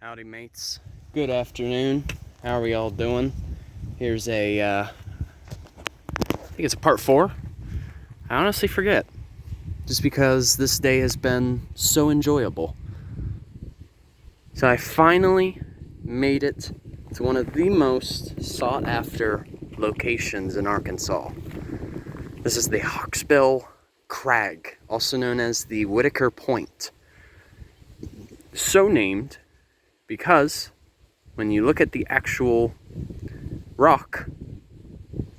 Howdy mates, good afternoon. How are we all doing? Here's I think it's a part 4. I honestly forget, just because this day has been so enjoyable. So I finally made it to one of the most sought after locations in Arkansas. This is the Hawksbill Crag, also known as the Whitaker Point. So named because when you look at the actual rock,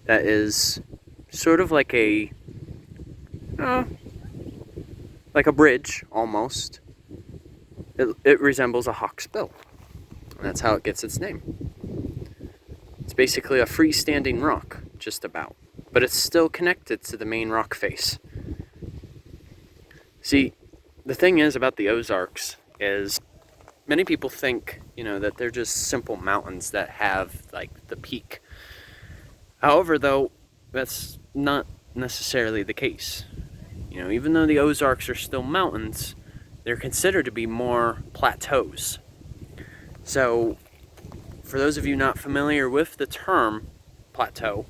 that is sort of like a bridge almost. It resembles a hawksbill. And that's how it gets its name. It's basically a freestanding rock, just about, but it's still connected to the main rock face. See, the thing is about the Ozarks is many people think, that they're just simple mountains that have like the peak. However, though, that's not necessarily the case. Even though the Ozarks are still mountains, they're considered to be more plateaus. So, for those of you not familiar with the term plateau,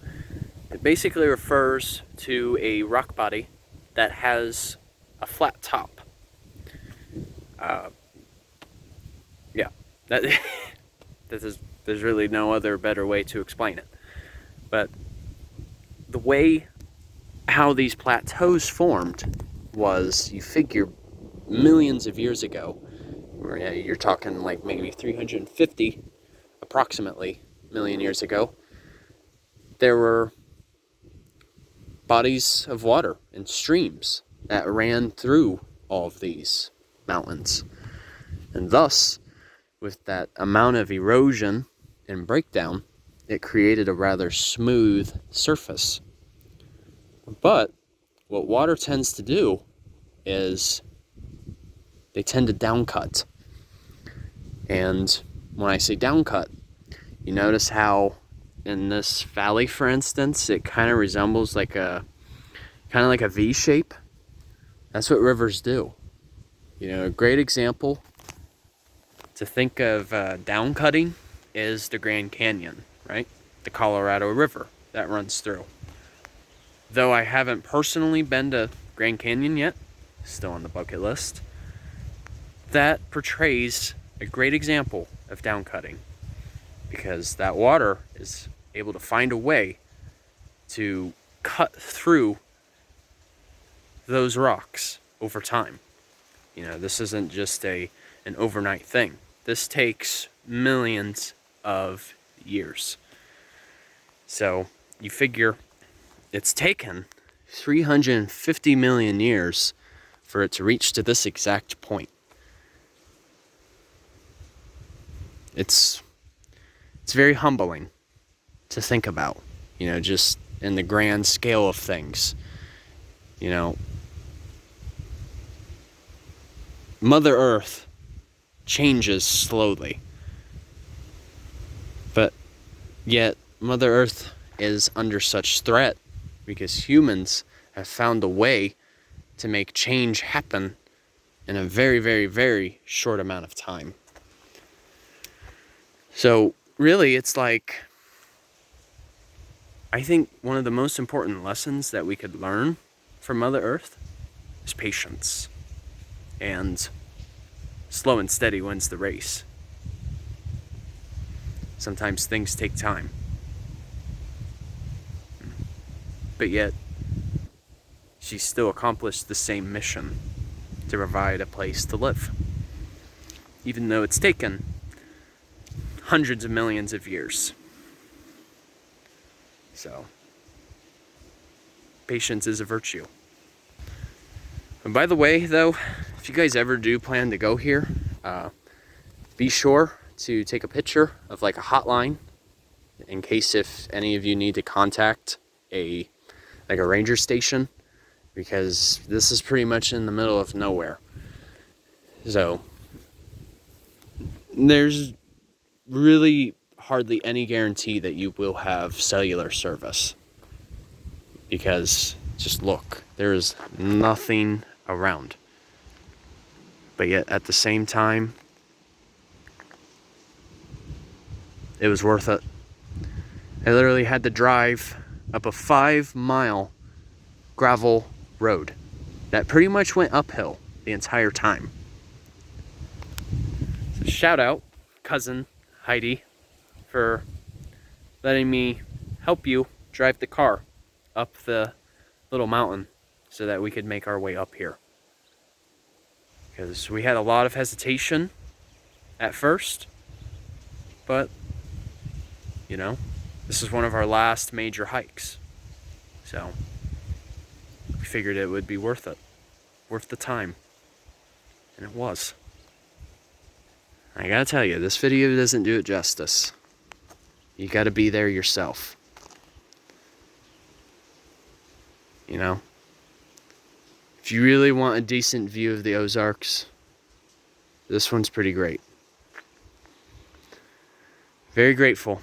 it basically refers to a rock body that has a flat top. There's really no other better way to explain it. But the way how these plateaus formed was, you figure millions of years ago, or you're talking like maybe 350 approximately million years ago, there were bodies of water and streams that ran through all of these mountains. And thus, with that amount of erosion and breakdown, it created a rather smooth surface. But what water tends to do is they tend to downcut. And when I say downcut, you notice how in this valley, for instance, it kind of resembles like a V shape. That's what rivers do. A great example to think of downcutting is the Grand Canyon, right? The Colorado River that runs through. Though I haven't personally been to Grand Canyon yet, still on the bucket list, that portrays a great example of downcutting, because that water is able to find a way to cut through those rocks over time. This isn't just an overnight thing. This takes millions of years. So you figure it's taken 350 million years for it to reach to this exact point. It's very humbling to think about, just in the grand scale of things. Mother Earth changes slowly, but yet Mother Earth is under such threat because humans have found a way to make change happen in a very, very, very short amount of time. So really, it's like, I think one of the most important lessons that we could learn from Mother Earth is patience. And slow and steady wins the race. Sometimes things take time. But yet, she still accomplished the same mission, to provide a place to live. Even though it's taken hundreds of millions of years. So, patience is a virtue. And by the way, though, if you guys ever do plan to go here, be sure to take a picture of like a hotline, in case if any of you need to contact a ranger station, because this is pretty much in the middle of nowhere. So there's really hardly any guarantee that you will have cellular service, because just look, there is nothing around. But yet at the same time, it was worth it. I literally had to drive up a 5-mile gravel road that pretty much went uphill the entire time. So shout out, cousin Heidi, for letting me help you drive the car up the little mountain so that we could make our way up here. Because we had a lot of hesitation at first, but you know, this is one of our last major hikes. So we figured it would be worth it, worth the time. And it was. I gotta tell you, this video doesn't do it justice. You gotta be there yourself. You know? If you really want a decent view of the Ozarks, this one's pretty great. Very grateful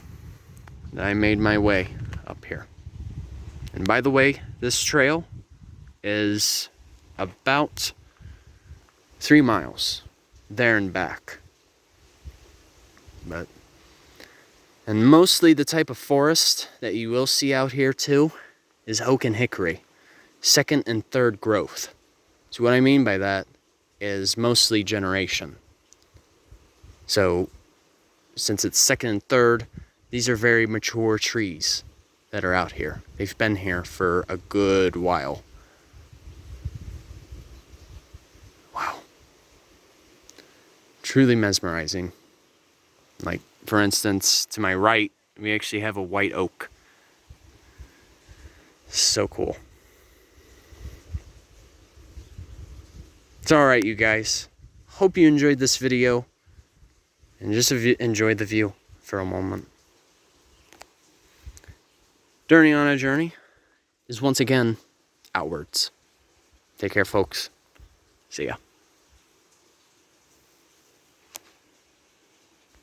that I made my way up here. And by the way, this trail is about 3 miles there and back. And mostly the type of forest that you will see out here too is oak and hickory, 2nd and 3rd growth. So what I mean by that is mostly generation. So since it's 2nd and 3rd, these are very mature trees that are out here. They've been here for a good while. Wow. Truly mesmerizing. Like, for instance, to my right, we actually have a white oak. So cool. It's alright, you guys. Hope you enjoyed this video. And just enjoyed the view for a moment. Journey on a Journey is once again outwards. Take care, folks. See ya.